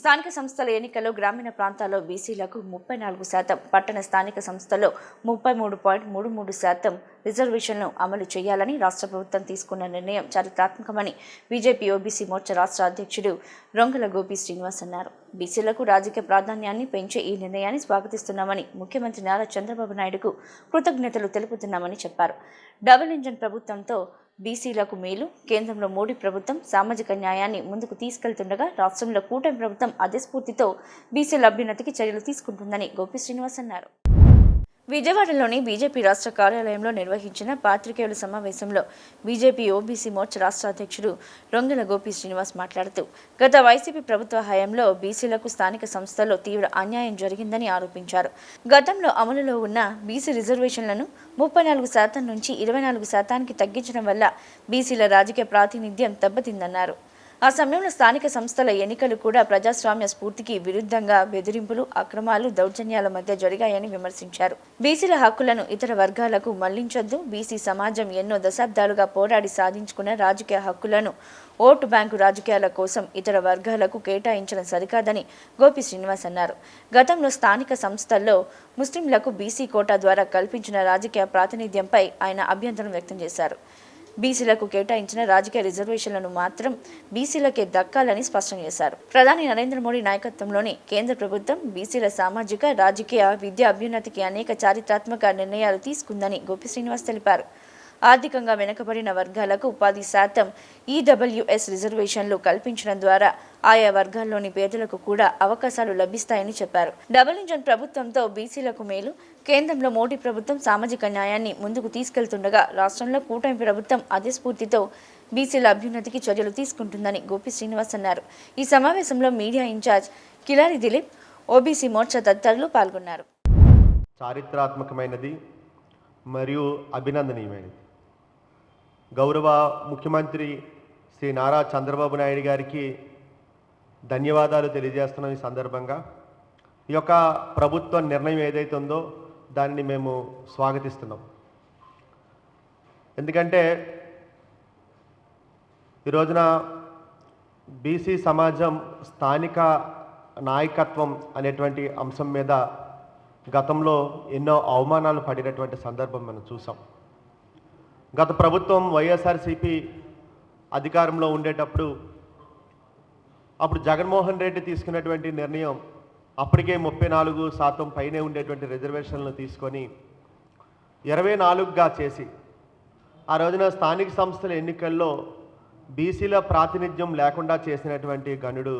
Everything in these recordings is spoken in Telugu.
స్థానిక సంస్థల ఎన్నికల్లో గ్రామీణ ప్రాంతాల్లో బీసీలకు 34%, పట్టణ స్థానిక సంస్థల్లో 33.33% రిజర్వేషన్లను అమలు చేయాలని రాష్ట్ర ప్రభుత్వం తీసుకున్న నిర్ణయం చారిత్రాత్మకమని బీజేపీ ఓబీసీ మోర్చా రాష్ట్ర అధ్యక్షుడు రొంగల గోపి శ్రీనివాస్ అన్నారు. బీసీలకు రాజకీయ ప్రాధాన్యాన్ని పెంచే ఈ నిర్ణయాన్ని స్వాగతిస్తున్నామని, ముఖ్యమంత్రి నారా చంద్రబాబు నాయుడుకు కృతజ్ఞతలు తెలుపుతున్నామని చెప్పారు. డబుల్ ఇంజన్ ప్రభుత్వంతో బీసీలకు మేలు, కేంద్రంలో మోడీ ప్రభుత్వం సామాజిక న్యాయాన్ని ముందుకు తీసుకెళ్తుండగా రాష్ట్రంలో కూటమి ప్రభుత్వం అదే స్ఫూర్తితో బీసీల అభ్యున్నతికి చర్యలు తీసుకుంటుందని గోపి శ్రీనివాస్ అన్నారు. విజయవాడలోని బీజేపీ రాష్ట్ర కార్యాలయంలో నిర్వహించిన పాత్రికేయుల సమావేశంలో బీజేపీ ఓబీసీ మోర్చా రాష్ట్ర అధ్యక్షుడు రొంగల గోపి శ్రీనివాస్ మాట్లాడుతూ, గత వైసీపీ ప్రభుత్వ హయాంలో బీసీలకు స్థానిక సంస్థల్లో తీవ్ర అన్యాయం జరిగిందని ఆరోపించారు. గతంలో అమలులో ఉన్న బీసీ రిజర్వేషన్లను 34% నుంచి 24%కి తగ్గించడం వల్ల బీసీల రాజకీయ ప్రాతినిధ్యం దెబ్బతిందన్నారు. ఆ సమయంలో స్థానిక సంస్థల ఎన్నికలు కూడా ప్రజాస్వామ్య స్ఫూర్తికి విరుద్ధంగా బెదిరింపులు, అక్రమాలు, దౌర్జన్యాల మధ్య జరిగాయని విమర్శించారు. బీసీల హక్కులను ఇతర వర్గాలకు మళ్లించొద్దు, బీసీ సమాజం ఎన్నో దశాబ్దాలుగా పోరాడి సాధించుకున్న రాజకీయ హక్కులను ఓటు బ్యాంకు రాజకీయాల కోసం ఇతర వర్గాలకు కేటాయించడం సరికాదని గోపి శ్రీనివాస్ అన్నారు. గతంలో స్థానిక సంస్థల్లో ముస్లింలకు బీసీ కోటా ద్వారా కల్పించిన రాజకీయ ప్రాతినిధ్యంపై ఆయన అభ్యంతరం వ్యక్తం చేశారు. బీసీలకు కేటాయించిన రాజకీయ రిజర్వేషన్లను మాత్రం బీసీలకే దక్కాలని స్పష్టం చేశారు. ప్రధాని నరేంద్ర మోడీ నాయకత్వంలోని కేంద్ర ప్రభుత్వం బీసీల సామాజిక, రాజకీయ, విద్యా అభ్యున్నతికి అనేక చారిత్రాత్మక నిర్ణయాలు తీసుకుందని గోపి శ్రీనివాస్ తెలిపారు. ఆర్థికంగా వెనుకబడిన వర్గాలకు 10% ఈడబ్ల్యూఎస్ రిజర్వేషన్లు కల్పించడం ద్వారా ఆయా వర్గాల్లోని పేదలకు కూడా అవకాశాలు లభిస్తాయని చెప్పారు. డబుల్ ఇంజన్ ప్రభుత్వంతో బీసీలకు మేలు, కేంద్రంలో మోడీ ప్రభుత్వం సామాజిక న్యాయాన్ని ముందుకు తీసుకెళ్తుండగా రాష్ట్రంలో కూటమి ప్రభుత్వం అదే స్ఫూర్తితో బీసీల అభ్యున్నతికి చర్యలు తీసుకుంటుందని గోపి శ్రీనివాస్ అన్నారు. ఈ సమావేశంలో media incharge Kilari Dilip, OBC Morcha తదితరులు పాల్గొన్నారు. చారిత్రాత్మకమైనది మరియు అభినందనీయమైనది. గౌరవ ముఖ్యమంత్రి శ్రీ నారా చంద్రబాబు నాయుడు గారికి ధన్యవాదాలు తెలియజేస్తున్నాం. ఈ సందర్భంగా ఈ యొక్క ప్రభుత్వ నిర్ణయం ఏదైతే ఉందో దాన్ని మేము స్వాగతిస్తున్నాం. ఎందుకంటే ఈ రోజున బీసీ సమాజం స్థానిక నాయకత్వం అనేటువంటి అంశం మీద గతంలో ఎన్నో అవమానాలు పడినటువంటి సందర్భం మనం చూసాం. గత ప్రభుత్వం వైఎస్ఆర్సీపీ అధికారంలో ఉండేటప్పుడు అప్పుడు జగన్మోహన్ రెడ్డి తీసుకున్నటువంటి నిర్ణయం అప్పటికే 34% పైనే ఉండేటువంటి రిజర్వేషన్లను తీసుకొని 24గా చేసి ఆ రోజున స్థానిక సంస్థల ఎన్నికల్లో బీసీల ప్రాతినిధ్యం లేకుండా చేసినటువంటి గనుడు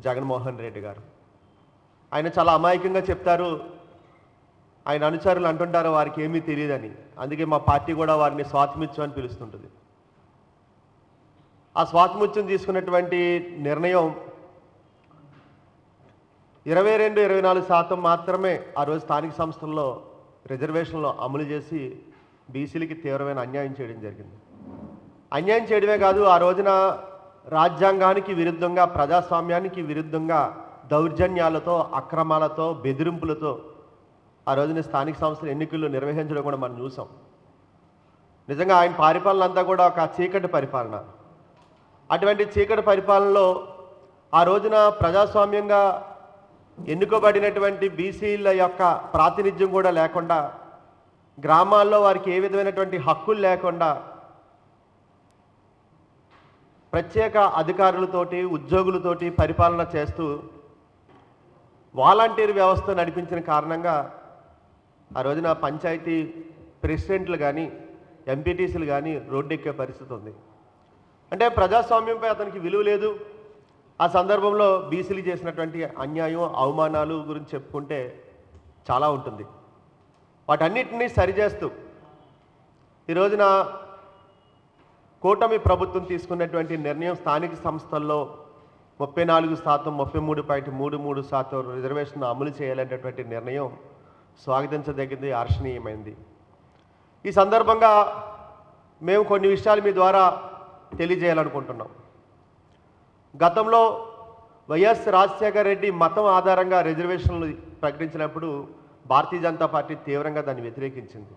జగన్మోహన్ రెడ్డి గారు. ఆయన చాలా అమాయకంగా చెప్తారు, ఆయన అనుచరులు అంటుంటారు వారికి ఏమీ తెలియదని. అందుకే మా పార్టీ కూడా వారిని స్వాతిముత్యం అని పిలుస్తుంటుంది. ఆ స్వాతిముత్యం తీసుకున్నటువంటి నిర్ణయం 22-24% మాత్రమే ఆ రోజు స్థానిక సంస్థల్లో రిజర్వేషన్లు అమలు చేసి బీసీలకి తీవ్రమైన అన్యాయం చేయడం జరిగింది. అన్యాయం చేయడమే కాదు, ఆ రోజున రాజ్యాంగానికి విరుద్ధంగా, ప్రజాస్వామ్యానికి విరుద్ధంగా దౌర్జన్యాలతో, అక్రమాలతో, బెదిరింపులతో ఆ రోజున స్థానిక సంస్థల ఎన్నికల్లో నిర్వహించడం కూడా మనం చూసాం. నిజంగా ఆయన పరిపాలన అంతా కూడా ఒక చీకటి పరిపాలన. అటువంటి చీకటి పరిపాలనలో ఆ రోజున ప్రజాస్వామ్యంగా ఎన్నుకోబడినటువంటి బీసీల యొక్క ప్రాతినిధ్యం కూడా లేకుండా, గ్రామాల్లో వారికి ఏ విధమైనటువంటి హక్కులు లేకుండా ప్రత్యేక అధికారులతోటి, ఉద్యోగులతోటి పరిపాలన చేస్తూ వాలంటీర్ వ్యవస్థ నడిపించిన కారణంగా ఆ రోజున పంచాయతీ ప్రెసిడెంట్లు కానీ, ఎంపీటీసీలు కానీ రోడ్డెక్కే పరిస్థితి ఉంది. అంటే ప్రజాస్వామ్యంపై అతనికి విలువ లేదు. ఆ సందర్భంలో బీసీలు చేసినటువంటి అన్యాయం, అవమానాలు గురించి చెప్పుకుంటే చాలా ఉంటుంది. వాటన్నిటినీ సరిచేస్తూ ఈ రోజున కూటమి ప్రభుత్వం తీసుకున్నటువంటి నిర్ణయం స్థానిక సంస్థల్లో 34%, 33.33% రిజర్వేషన్ అమలు చేయాలనేటువంటి నిర్ణయం స్వాగతించదగింది, హర్షణీయమైంది. ఈ సందర్భంగా మేము కొన్ని విషయాలు మీ ద్వారా తెలియజేయాలనుకుంటున్నాం. గతంలో వైఎస్ రాజశేఖర రెడ్డి మతం ఆధారంగా రిజర్వేషన్లు ప్రకటించినప్పుడు భారతీయ జనతా పార్టీ తీవ్రంగా దాన్ని వ్యతిరేకించింది.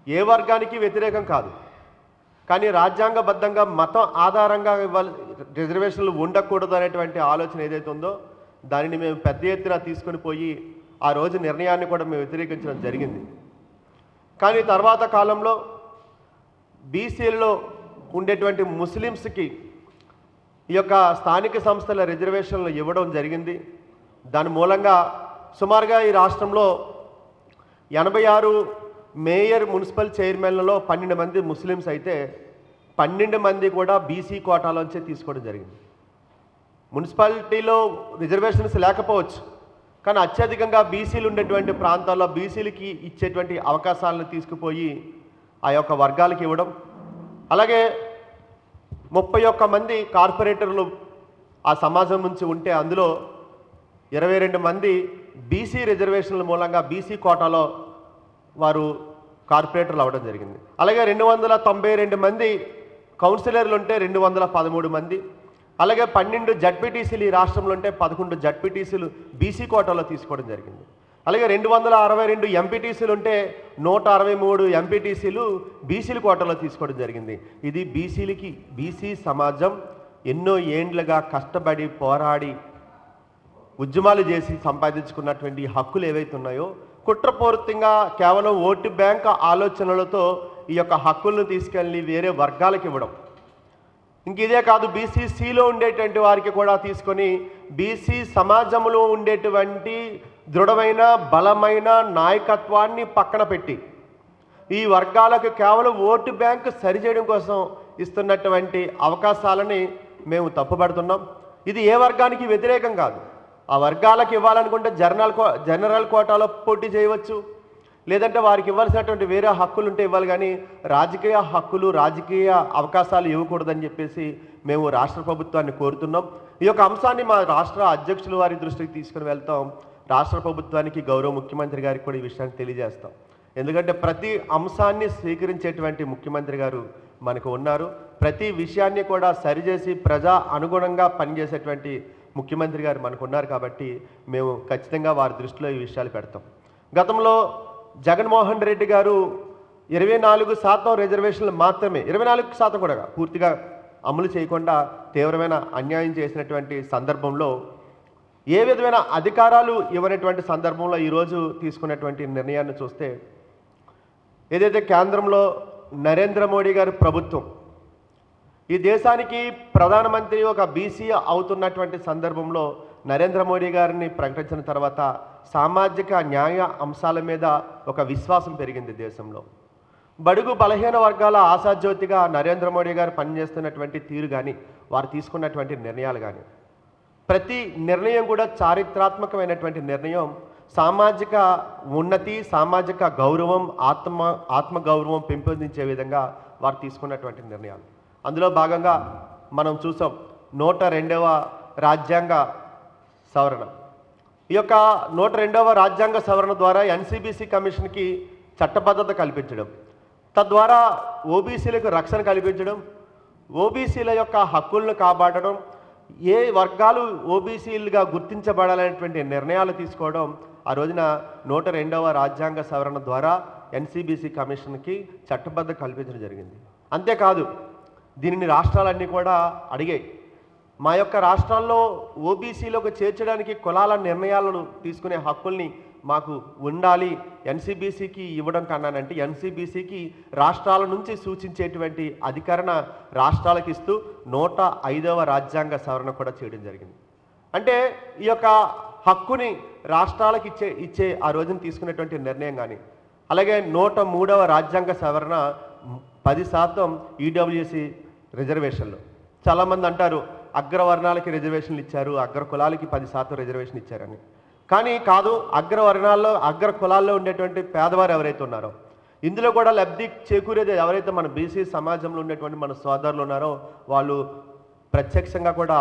ఏ వర్గానికి వ్యతిరేకం కాదు, కానీ రాజ్యాంగబద్ధంగా మతం ఆధారంగా ఇవ్వాలి, రిజర్వేషన్లు ఉండకూడదు అనేటువంటి ఆలోచన ఏదైతే ఉందో దానిని మేము పెద్ద ఎత్తున తీసుకొని పోయి ఆ రోజు నిర్ణయాన్ని కూడా మేము వ్యతిరేకించడం జరిగింది. కానీ తర్వాత కాలంలో బీసీలలో ఉండేటువంటి ముస్లిమ్స్కి ఈ యొక్క స్థానిక సంస్థల రిజర్వేషన్లు ఇవ్వడం జరిగింది. దాని మూలంగా సుమారుగా ఈ రాష్ట్రంలో 86 మేయర్ మున్సిపల్ చైర్మన్లలో 12 మంది ముస్లిమ్స్ అయితే 12 మంది కూడా బీసీ కోటాలోంచే తీసుకోవడం జరిగింది. మున్సిపాలిటీలో రిజర్వేషన్స్ లేకపోవచ్చు, కానీ అత్యధికంగా బీసీలు ఉండేటువంటి ప్రాంతాల్లో బీసీలకి ఇచ్చేటువంటి అవకాశాలను తీసుకుపోయి ఆ యొక్క వర్గాలకు ఇవ్వడం. అలాగే 31 మంది కార్పొరేటర్లు ఆ సమాజం నుంచి ఉంటే అందులో 22 మంది బీసీ రిజర్వేషన్ల మూలంగా బీసీ కోటాలో వారు కార్పొరేటర్లు అవ్వడం జరిగింది. అలాగే 292 మంది కౌన్సిలర్లు ఉంటే 213 మంది, అలాగే 12 జడ్పీటీసీలు ఈ రాష్ట్రంలో ఉంటే 11 జడ్పీటీసీలు బీసీ కోటాలో తీసుకోవడం జరిగింది. అలాగే 262 ఎంపీటీసీలు ఉంటే 163 ఎంపీటీసీలు బీసీల కోటాలో తీసుకోవడం జరిగింది. ఇది బీసీ సమాజం ఎన్నో ఏండ్లుగా కష్టపడి పోరాడి ఉద్యమాలు చేసి సంపాదించుకున్నటువంటి హక్కులు ఏవైతే ఉన్నాయో కుట్రపూరితంగా కేవలం ఓటు బ్యాంక్ ఆలోచనలతో ఈ యొక్క హక్కులను తీసుకెళ్ళి వేరే వర్గాలకు ఇవ్వడం. ఇంక ఇదే కాదు, బీసీసీలో ఉండేటువంటి వారికి కూడా తీసుకొని బీసీ సమాజంలో ఉండేటువంటి దృఢమైన బలమైన నాయకత్వాన్ని పక్కన పెట్టి ఈ వర్గాలకు కేవలం ఓటు బ్యాంకు సరిచేయడం కోసం ఇస్తున్నటువంటి అవకాశాలని మేము తప్పుపడుతున్నాం. ఇది ఏ వర్గానికి వ్యతిరేకం కాదు. ఆ వర్గాలకు ఇవ్వాలనుకుంటే జనరల్ కోటాలో పోటీ చేయవచ్చు, లేదంటే వారికి ఇవ్వాల్సినటువంటి వేరే హక్కులు ఉంటే ఇవ్వాలి, కానీ రాజకీయ హక్కులు రాజకీయ అవకాశాలు ఇవ్వకూడదని చెప్పేసి మేము రాష్ట్ర ప్రభుత్వాన్ని కోరుతున్నాం. ఈ యొక్క అంశాన్ని మా రాష్ట్ర అధ్యక్షుల వారి దృష్టికి తీసుకుని వెళ్తాం. రాష్ట్ర ప్రభుత్వానికి గౌరవ ముఖ్యమంత్రి గారికి కూడా ఈ విషయాన్ని తెలియజేస్తాం. ఎందుకంటే ప్రతి అంశాన్ని స్వీకరించేటువంటి ముఖ్యమంత్రి గారు మనకు ఉన్నారు. ప్రతి విషయాన్ని కూడా సరిచేసి ప్రజా అనుగుణంగా పనిచేసేటువంటి ముఖ్యమంత్రి గారు మనకు ఉన్నారు. కాబట్టి మేము ఖచ్చితంగా వారి దృష్టిలో ఈ విషయాలు పెడతాం. గతంలో జగన్మోహన్ రెడ్డి గారు 24% రిజర్వేషన్లు మాత్రమే, 24% కూడా పూర్తిగా అమలు చేయకుండా తీవ్రమైన అన్యాయం చేసినటువంటి సందర్భంలో ఏ విధమైన అధికారాలు ఇవ్వనటువంటి సందర్భంలో ఈరోజు తీసుకున్నటువంటి నిర్ణయాన్ని చూస్తే, ఏదైతే కేంద్రంలో నరేంద్ర మోడీ గారి ప్రభుత్వం ఈ దేశానికి ప్రధానమంత్రి ఒక బీసీ అవుతున్నటువంటి సందర్భంలో నరేంద్ర మోడీ గారిని ప్రకటించిన తర్వాత సామాజిక న్యాయ అంశాల మీద ఒక విశ్వాసం పెరిగింది దేశంలో. బడుగు బలహీన వర్గాల ఆశాజ్యోతిగా నరేంద్ర మోడీ గారు పనిచేస్తున్నటువంటి తీరు కానీ వారు తీసుకున్నటువంటి నిర్ణయాలు కానీ ప్రతి నిర్ణయం కూడా చారిత్రాత్మకమైనటువంటి నిర్ణయం. సామాజిక ఉన్నతి, సామాజిక గౌరవం, ఆత్మగౌరవం పెంపొందించే విధంగా వారు తీసుకున్నటువంటి నిర్ణయాలు. అందులో భాగంగా మనం చూసాం 102వ రాజ్యాంగ సవరణ. ఈ యొక్క 102వ రాజ్యాంగ సవరణ ద్వారా ఎన్సీబీసీ కమిషన్కి చట్టబద్ధత కల్పించడం, తద్వారా ఓబీసీలకు రక్షణ కల్పించడం, ఓబీసీల యొక్క హక్కులను కాపాడడం, ఏ వర్గాలు ఓబీసీలుగా గుర్తించబడాలనేటువంటి నిర్ణయాలు తీసుకోవడం ఆ రోజున 102వ రాజ్యాంగ సవరణ ద్వారా ఎన్సీబీసీ కమిషన్కి చట్టబద్ధత కల్పించడం జరిగింది. అంతేకాదు దీనిని రాష్ట్రాలన్నీ కూడా అడిగాయి. మా యొక్క రాష్ట్రాల్లో ఓబీసీలోకి చేర్చడానికి కులాల నిర్ణయాలను తీసుకునే హక్కుల్ని మాకు ఉండాలి, ఎన్సీబీసీకి ఇవ్వడం కన్నానంటే ఎన్సీబీసీకి రాష్ట్రాల నుంచి సూచించేటువంటి అధికరణ రాష్ట్రాలకు ఇస్తూ 105వ రాజ్యాంగ సవరణ కూడా చేయడం జరిగింది. అంటే ఈ యొక్క హక్కుని రాష్ట్రాలకు ఇచ్చే ఆ రోజున తీసుకునేటువంటి నిర్ణయం కానీ, అలాగే 103వ రాజ్యాంగ సవరణ 10% ఈడబ్ల్యూసీ రిజర్వేషన్లు. చాలామంది అంటారు అగ్రవర్ణాలకి రిజర్వేషన్లు ఇచ్చారు, అగ్ర కులాలకి 10% రిజర్వేషన్ ఇచ్చారని. కానీ కాదు, అగ్రవర్ణాల్లో అగ్ర కులాల్లో ఉండేటువంటి పేదవారు ఎవరైతే ఉన్నారో ఇందులో కూడా లబ్ధి చేకూరేది ఎవరైతే మన బీసీ సమాజంలో ఉండేటువంటి మన సోదరులు ఉన్నారో వాళ్ళు ప్రత్యక్షంగా కూడా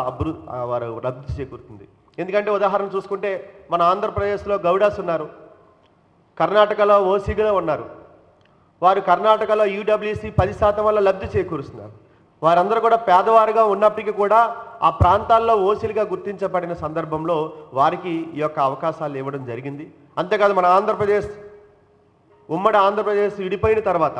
వారు లబ్ధి చేకూరుతుంది. ఎందుకంటే ఉదాహరణ చూసుకుంటే మన ఆంధ్రప్రదేశ్లో గౌడాస్ ఉన్నారు, కర్ణాటకలో ఓసీగా ఉన్నారు. వారు కర్ణాటకలో ఈడబ్ల్యూసీ 10% వల్ల లబ్ధి చేకూరుస్తున్నారు. వారందరూ కూడా పేదవారుగా ఉన్నప్పటికీ కూడా ఆ ప్రాంతాల్లో ఓసీలుగా గుర్తించబడిన సందర్భంలో వారికి ఈ యొక్క అవకాశాలు ఇవ్వడం జరిగింది. అంతేకాదు మన ఉమ్మడి ఆంధ్రప్రదేశ్ విడిపోయిన తర్వాత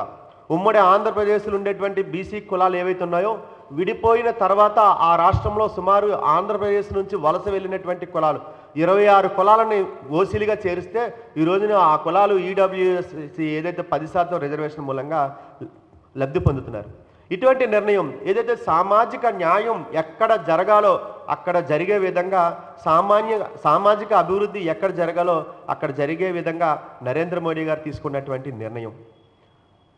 ఉమ్మడి ఆంధ్రప్రదేశ్లో ఉండేటువంటి బీసీ కులాలు ఏవైతే ఉన్నాయో విడిపోయిన తర్వాత ఆ రాష్ట్రంలో సుమారు ఆంధ్రప్రదేశ్ నుంచి వలస వెళ్ళినటువంటి కులాలు 26 కులాలని ఓసీలుగా చేరిస్తే ఈ రోజున ఆ కులాలు ఈడబ్ల్యూఎస్ ఏదైతే 10% రిజర్వేషన్ మూలంగా లబ్ధి పొందుతున్నారు. ఇటువంటి నిర్ణయం ఏదైతే సామాజిక న్యాయం ఎక్కడ జరగాలో అక్కడ జరిగే విధంగా సామాజిక అభివృద్ధి ఎక్కడ జరగాలో అక్కడ జరిగే విధంగా నరేంద్ర మోడీ గారు తీసుకున్నటువంటి నిర్ణయం.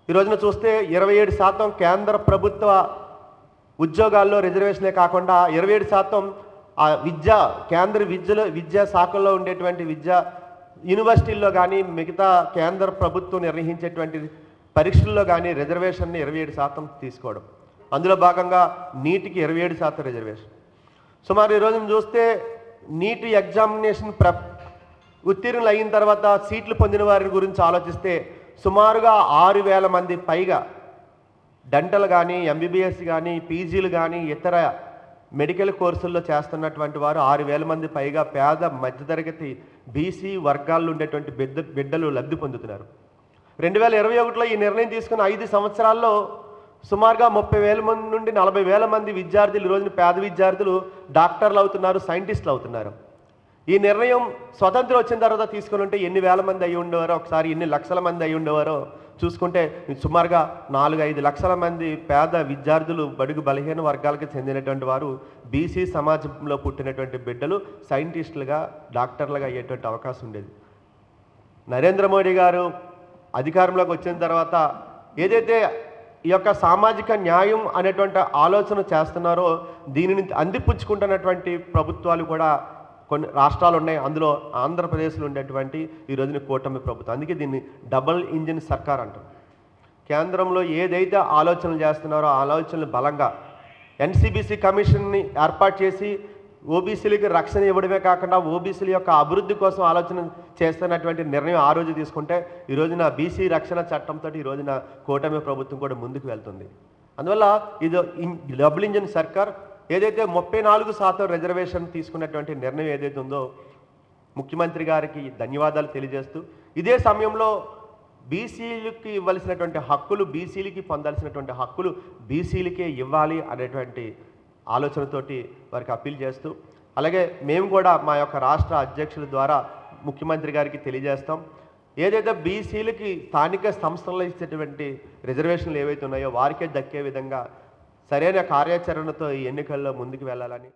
ఈ రోజున చూస్తే 27% కేంద్ర ప్రభుత్వ ఉద్యోగాల్లో రిజర్వేషనే కాకుండా 27% ఆ కేంద్ర విద్యా శాఖల్లో ఉండేటువంటి యూనివర్సిటీల్లో కానీ మిగతా కేంద్ర ప్రభుత్వం నిర్వహించేటువంటి పరీక్షల్లో కానీ రిజర్వేషన్ని 27% తీసుకోవడం. అందులో భాగంగా నీట్కి 27% రిజర్వేషన్. సుమారు ఈ రోజున చూస్తే నీట్ ఎగ్జామినేషన్ ఉత్తీర్ణులు అయిన తర్వాత సీట్లు పొందిన వారి గురించి ఆలోచిస్తే సుమారుగా 6,000 మంది పైగా డెంటల్ కానీ ఎంబీబీఎస్ కానీ పీజీలు కానీ ఇతర మెడికల్ కోర్సుల్లో చేస్తున్నటువంటి వారు 6,000 మంది పైగా పేద మధ్యతరగతి బీసీ వర్గాల్లో ఉండేటువంటి బిడ్డలు లబ్ధి పొందుతున్నారు. 2021లో ఈ నిర్ణయం తీసుకున్న 5 సంవత్సరాల్లో సుమారుగా 30,000 మంది నుండి 40,000 మంది విద్యార్థులు ఈ రోజున పేద విద్యార్థులు డాక్టర్లు అవుతున్నారు, సైంటిస్టులు అవుతున్నారు. ఈ నిర్ణయం స్వతంత్రం వచ్చిన తర్వాత తీసుకుని ఉంటే ఎన్ని వేల మంది అయి ఉండేవారో, ఒకసారి ఎన్ని లక్షల మంది అయి ఉండేవారో చూసుకుంటే సుమారుగా 4-5 లక్షల మంది పేద విద్యార్థులు బడుగు బలహీన వర్గాలకు చెందినటువంటి వారు బీసీ సమాజంలో పుట్టినటువంటి బిడ్డలు సైంటిస్టులుగా డాక్టర్లుగా అయ్యేటువంటి అవకాశం ఉండేది. నరేంద్ర మోడీ గారు అధికారంలోకి వచ్చిన తర్వాత ఏదైతే ఈ యొక్క సామాజిక న్యాయం అనేటువంటి ఆలోచన చేస్తున్నారో దీనిని అందిపుచ్చుకుంటున్నటువంటి ప్రభుత్వాలు కూడా కొన్ని రాష్ట్రాలు ఉన్నాయి. అందులో ఆంధ్రప్రదేశ్లో ఉండేటువంటి ఈ రోజున కూటమి ప్రభుత్వం. అందుకే దీన్ని డబుల్ ఇంజిన్ సర్కార్ అంటారు. కేంద్రంలో ఏదైతే ఆలోచనలు చేస్తున్నారో ఆ ఆలోచనలు బలంగా ఎన్సీబీసీ కమిషన్ని ఏర్పాటు చేసి ఓబీసీలకి రక్షణ ఇవ్వడమే కాకుండా ఓబీసీల యొక్క అభివృద్ధి కోసం ఆలోచన చేస్తున్నటువంటి నిర్ణయం ఆ రోజు తీసుకుంటే ఈ రోజున బీసీ రక్షణ చట్టంతో ఈ రోజున కూటమి ప్రభుత్వం కూడా ముందుకు వెళ్తుంది. అందువల్ల ఇది డబుల్ ఇంజిన్ సర్కార్ ఏదైతే 34% రిజర్వేషన్ తీసుకున్నటువంటి నిర్ణయం ఏదైతే ఉందో ముఖ్యమంత్రి గారికి ధన్యవాదాలు తెలియజేస్తూ ఇదే సమయంలో బీసీలకి ఇవ్వాల్సినటువంటి హక్కులు బీసీలకి పొందాల్సినటువంటి హక్కులు బీసీలకే ఇవ్వాలి అనేటువంటి ఆలోచనతోటి వారికి అప్పీల్ చేస్తూ అలాగే మేము కూడా మా యొక్క రాష్ట్ర అధ్యక్షుల ద్వారా ముఖ్యమంత్రి గారికి తెలియజేస్తాం. ఏదైతే బీసీలకి స్థానిక సంస్థల్లో ఇచ్చేటువంటి రిజర్వేషన్లు ఏవైతే ఉన్నాయో వారికే దక్కే విధంగా సరైన కార్యాచరణతో ఈ ఎన్నికల్లో ముందుకు వెళ్ళాలని